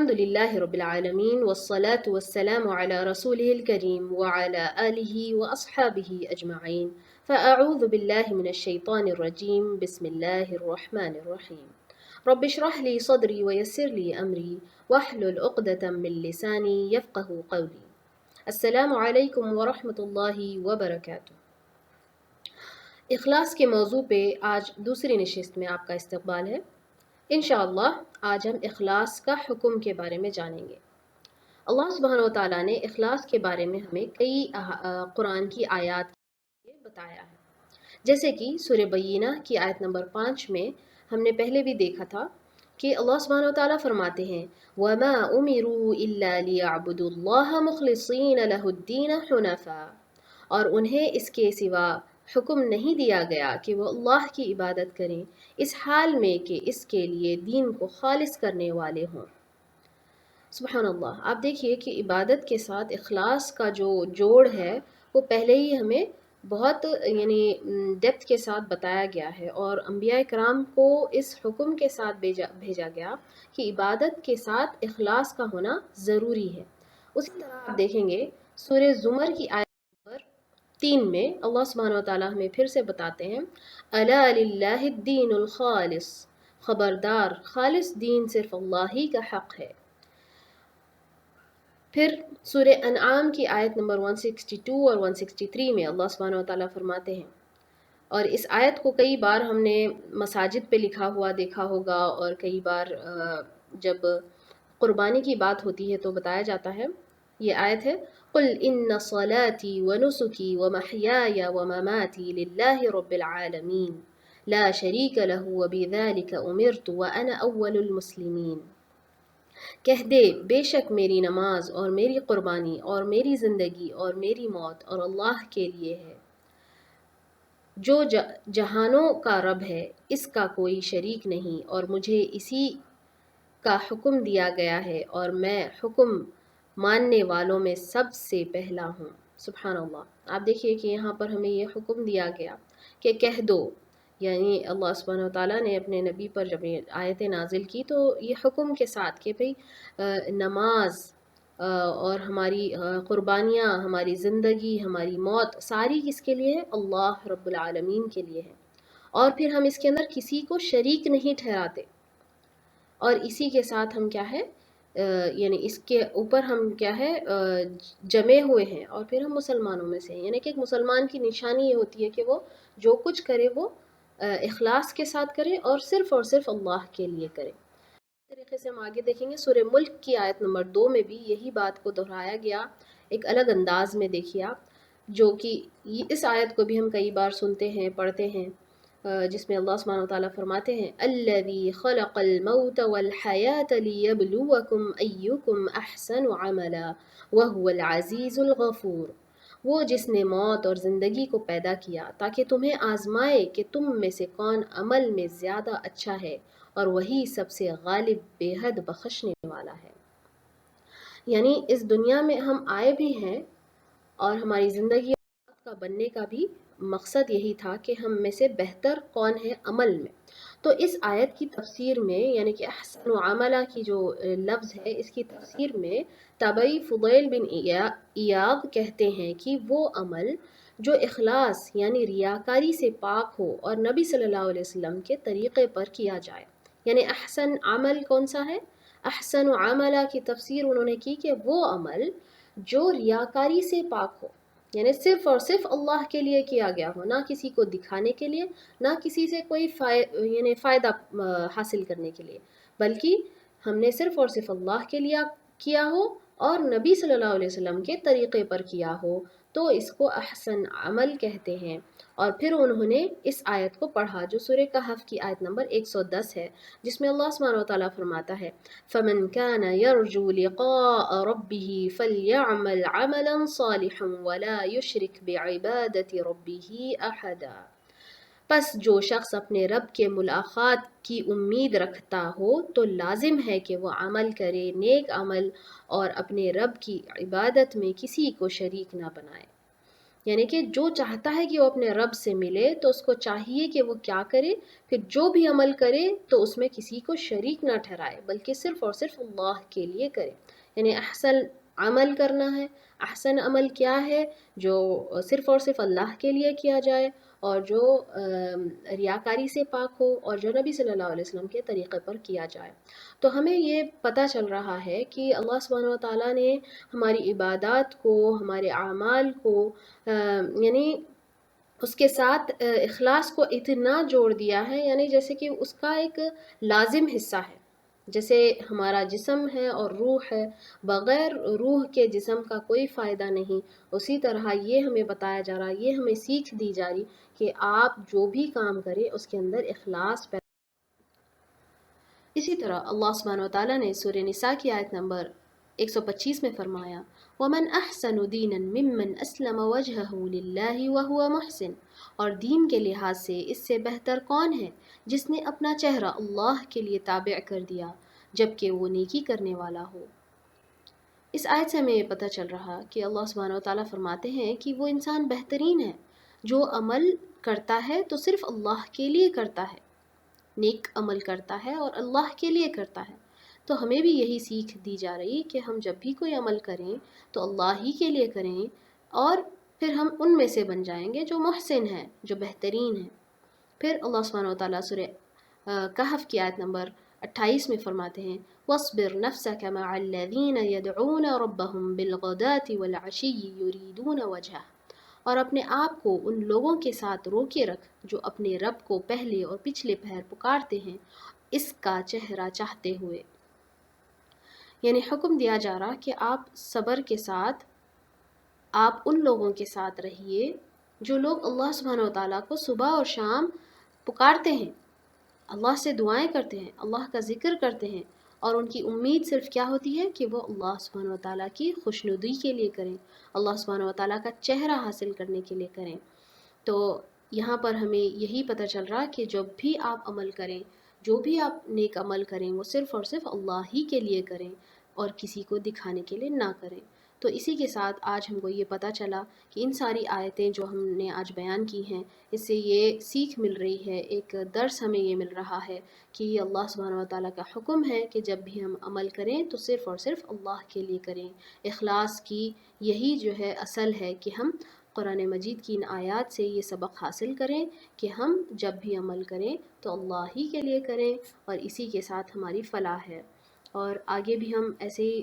الحمدللہ رب العالمین والصلاة والسلام علی رسولہ الکریم وعلی آلہ واصحابہ اجمعین فاعوذ باللہ من الشیطان الرجیم بسم اللہ الرحمن الرحیم رب اشرح لی صدری ویسر لی امری واحلل عقدۃ من لسانی یفقہ قولی۔ السلام علیکم ورحمۃ اللہ وبرکاتہ۔ اخلاص کے موضوع پہ آج دوسری نشست میں آپ کا استقبال ہے۔ انشاءاللہ آج ہم اخلاص کا حکم کے بارے میں جانیں گے۔ اللہ سبحانہ و تعالیٰ نے اخلاص کے بارے میں ہمیں کئی قرآن کی آیات بتایا ہے، جیسے کہ سورہ بینہ کی آیت نمبر 5 میں ہم نے پہلے بھی دیکھا تھا کہ اللہ سبحانہ و تعالیٰ فرماتے ہیں وَمَا أُمِرُوا إِلَّا لِيَعْبُدُوا اللَّهَ مُخْلِصِينَ لَهُ الدِّينَ حُنَفَاءَ، اور انہیں اس کے سوا حکم نہیں دیا گیا کہ وہ اللہ کی عبادت کریں اس حال میں کہ اس کے لیے دین کو خالص کرنے والے ہوں۔ سبحان اللہ، آپ دیکھیے کہ عبادت کے ساتھ اخلاص کا جو جوڑ ہے وہ پہلے ہی ہمیں بہت ڈیپتھ کے ساتھ بتایا گیا ہے، اور انبیاء کرام کو اس حکم کے ساتھ بھیجا گیا کہ عبادت کے ساتھ اخلاص کا ہونا ضروری ہے۔ اسی طرح آپ دیکھیں گے سورہ زمر کی آیت نمبر 3 میں اللہ سبحانہ و تعالیٰ ہمیں پھر سے بتاتے ہیں الا للہ الدین الخالص، خبردار خالص دین صرف اللہ ہی کا حق ہے۔ پھر سورہ انعام کی آیت نمبر 162 اور 163 میں اللہ سبحانہ و تعالیٰ فرماتے ہیں، اور اس آیت کو کئی بار ہم نے مساجد پہ لکھا ہوا دیکھا ہوگا، اور کئی بار جب قربانی کی بات ہوتی ہے تو بتایا جاتا ہے۔ یہ آیت ہے قل ان صلاتي ونسكي ومحياي ومماتي لله رب العالمين لا شريك له وبذلك امرت وانا اول المسلمين۔ کہہ دے بے شک میری نماز اور میری قربانی اور میری زندگی اور میری موت اور اللہ کے لیے ہے، جو جہانوں کا رب ہے، اس کا کوئی شریک نہیں، اور مجھے اسی کا حکم دیا گیا ہے اور میں حکم ماننے والوں میں سب سے پہلا ہوں۔ سبحان اللہ، آپ دیکھیے کہ یہاں پر ہمیں یہ حکم دیا گیا کہ کہہ دو، یعنی اللہ سبحانہ و تعالیٰ نے اپنے نبی پر جب یہ آیتیں نازل کی تو یہ حکم کے ساتھ کہ بھئی نماز اور ہماری قربانیاں، ہماری زندگی، ہماری موت ساری کس کے لیے ہے؟ اللہ رب العالمین کے لیے ہے، اور پھر ہم اس کے اندر کسی کو شریک نہیں ٹھہراتے، اور اسی کے ساتھ ہم کیا ہے یعنی اس کے اوپر ہم کیا ہے جمے ہوئے ہیں، اور پھر ہم مسلمانوں میں سے ہیں۔ یعنی کہ ایک مسلمان کی نشانی یہ ہوتی ہے کہ وہ جو کچھ کرے وہ اخلاص کے ساتھ کرے اور صرف اللہ کے لیے کرے۔ اس طریقے سے ہم آگے دیکھیں گے سورہ ملک کی آیت نمبر 2 میں بھی یہی بات کو دہرایا گیا ایک الگ انداز میں۔ دیکھیے آپ، جو کہ اس آیت کو بھی ہم کئی بار سنتے ہیں، پڑھتے ہیں، جس میں اللہ سبحانہ وتعالیٰ فرماتے ہیں الذی خلق الموت والحیاۃ لیبلوکم ایکم احسن عملا وہو العزیز الغفور، وہ جس نے موت اور زندگی کو پیدا کیا تاکہ تمہیں آزمائے کہ تم میں سے کون عمل میں زیادہ اچھا ہے، اور وہی سب سے غالب بے حد بخشنے والا ہے۔ یعنی اس دنیا میں ہم آئے بھی ہیں، اور ہماری زندگی کا بننے کا بھی مقصد یہی تھا کہ ہم میں سے بہتر کون ہے عمل میں۔ تو اس آیت کی تفسیر میں، یعنی کہ احسن عملہ کی جو لفظ ہے، اس کی تفسیر میں تابعی فضیل بن ایاض کہتے ہیں کہ وہ عمل جو اخلاص یعنی ریاکاری سے پاک ہو اور نبی صلی اللہ علیہ وسلم کے طریقے پر کیا جائے۔ یعنی احسن عمل کون سا ہے؟ احسن عملہ کی تفسیر انہوں نے کی کہ وہ عمل جو ریاکاری سے پاک ہو، یعنی صرف اور صرف اللہ کے لیے کیا گیا ہو، نہ کسی کو دکھانے کے لیے، نہ کسی سے کوئی فائدہ حاصل کرنے کے لیے، بلکہ ہم نے صرف اور صرف اللہ کے لیے کیا ہو اور نبی صلی اللہ علیہ وسلم کے طریقے پر کیا ہو، تو اس کو احسن عمل کہتے ہیں۔ اور پھر انہوں نے اس آیت کو پڑھا جو سورہ کہف کی آیت نمبر 110 ہے، جس میں اللہ سبحانہ وتعالیٰ فرماتا ہے فَمَنْ كَانَ يَرْجُو لِقَاءَ رَبِّهِ فَلْيَعْمَلْ عَمَلًا صَالِحًا وَلَا يُشْرِكْ بِعِبَادَةِ رَبِّهِ أَحَدًا، پس جو شخص اپنے رب کے ملاقات کی امید رکھتا ہو تو لازم ہے کہ وہ عمل کرے، نیک عمل، اور اپنے رب کی عبادت میں کسی کو شریک نہ بنائے۔ یعنی کہ جو چاہتا ہے کہ وہ اپنے رب سے ملے تو اس کو چاہیے کہ وہ کیا کرے، پھر جو بھی عمل کرے تو اس میں کسی کو شریک نہ ٹھہرائے بلکہ صرف اور صرف اللہ کے لیے کرے۔ یعنی احسن عمل کرنا ہے۔ احسن عمل کیا ہے؟ جو صرف اور صرف اللہ کے لیے کیا جائے اور جو ریاکاری سے پاک ہو اور جو نبی صلی اللہ علیہ وسلم کے طریقے پر کیا جائے۔ تو ہمیں یہ پتہ چل رہا ہے کہ اللہ سبحانہ و تعالیٰ نے ہماری عبادات کو، ہمارے اعمال کو یعنی اس کے ساتھ اخلاص کو اتنا جوڑ دیا ہے، یعنی جیسے کہ اس کا ایک لازم حصہ ہے۔ جیسے ہمارا جسم ہے اور روح ہے، بغیر روح کے جسم کا کوئی فائدہ نہیں، اسی طرح یہ ہمیں بتایا جا رہا، یہ ہمیں سیکھ دی جا رہی کہ آپ جو بھی کام کریں اس کے اندر اخلاص پیدا۔ اسی طرح اللہ سبحانہ و تعالیٰ نے سورہ نساء کی آیت نمبر 125 میں فرمایا وَمَنْ أَحْسَنُ دِينًا مِّمَّنْ أَسْلَمَ وَجْهَهُ لِلَّهِ وَهُوَ مُحْسِنٌ، اور دین کے لحاظ سے اس سے بہتر کون ہے جس نے اپنا چہرہ اللہ کے لیے تابع کر دیا جبکہ وہ نیکی کرنے والا ہو۔ اس آیت سے ہمیں یہ پتہ چل رہا کہ اللہ سبحانہ و تعالیٰ فرماتے ہیں کہ وہ انسان بہترین ہے جو عمل کرتا ہے تو صرف اللہ کے لیے کرتا ہے، نیک عمل کرتا ہے اور اللہ کے لیے کرتا ہے۔ تو ہمیں بھی یہی سیکھ دی جا رہی کہ ہم جب بھی کوئی عمل کریں تو اللہ ہی کے لیے کریں اور پھر ہم ان میں سے بن جائیں گے جو محسن ہیں، جو بہترین ہیں۔ پھر اللہ سبحانہ و تعالیٰ سورہ کہف کی آیت نمبر 28 میں فرماتے ہیں وَاصْبِرْ نَفْسَكَ مَعَ الَّذِينَ يَدْعُونَ رَبَّهُمْ بِالْغَدَاةِ وَالْعَشِيِّ يُرِيدُونَ وَجْهَهُ، اور اپنے آپ کو ان لوگوں کے ساتھ روکے رکھ جو اپنے رب کو پہلے اور پچھلے پہر پکارتے ہیں اس کا چہرہ چاہتے ہوئے۔ یعنی حکم دیا جا رہا کہ آپ صبر کے ساتھ آپ ان لوگوں کے ساتھ رہیے جو لوگ اللہ سبحانہ و تعالیٰ کو صبح اور شام پکارتے ہیں، اللہ سے دعائیں کرتے ہیں، اللہ کا ذکر کرتے ہیں، اور ان کی امید صرف کیا ہوتی ہے کہ وہ اللہ سبحانہ و تعالیٰ کی خوشنودی کے لیے کریں، اللہ سبحانہ و تعالیٰ کا چہرہ حاصل کرنے کے لیے کریں۔ تو یہاں پر ہمیں یہی پتہ چل رہا کہ جب بھی آپ عمل کریں، جو بھی آپ نیک عمل کریں وہ صرف اور صرف اللہ ہی کے لیے کریں اور کسی کو دکھانے کے لیے نہ کریں۔ تو اسی کے ساتھ آج ہم کو یہ پتہ چلا کہ ان ساری آیتیں جو ہم نے آج بیان کی ہیں اس سے یہ سیکھ مل رہی ہے، ایک درس ہمیں یہ مل رہا ہے کہ یہ اللہ سبحانہ و تعالیٰ کا حکم ہے کہ جب بھی ہم عمل کریں تو صرف اور صرف اللہ کے لیے کریں۔ اخلاص کی یہی جو ہے اصل ہے کہ ہم قرآن مجید کی ان آیات سے یہ سبق حاصل کریں کہ ہم جب بھی عمل کریں تو اللہ ہی کے لیے کریں، اور اسی کے ساتھ ہماری فلاح ہے۔ اور آگے بھی ہم ایسے ہی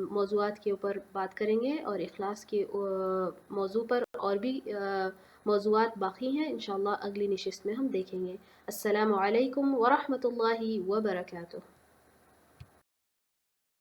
موضوعات کے اوپر بات کریں گے اور اخلاص کے موضوع پر اور بھی موضوعات باقی ہیں، انشاءاللہ اگلی نشست میں ہم دیکھیں گے۔ السلام علیکم ورحمۃ اللہ وبرکاتہ۔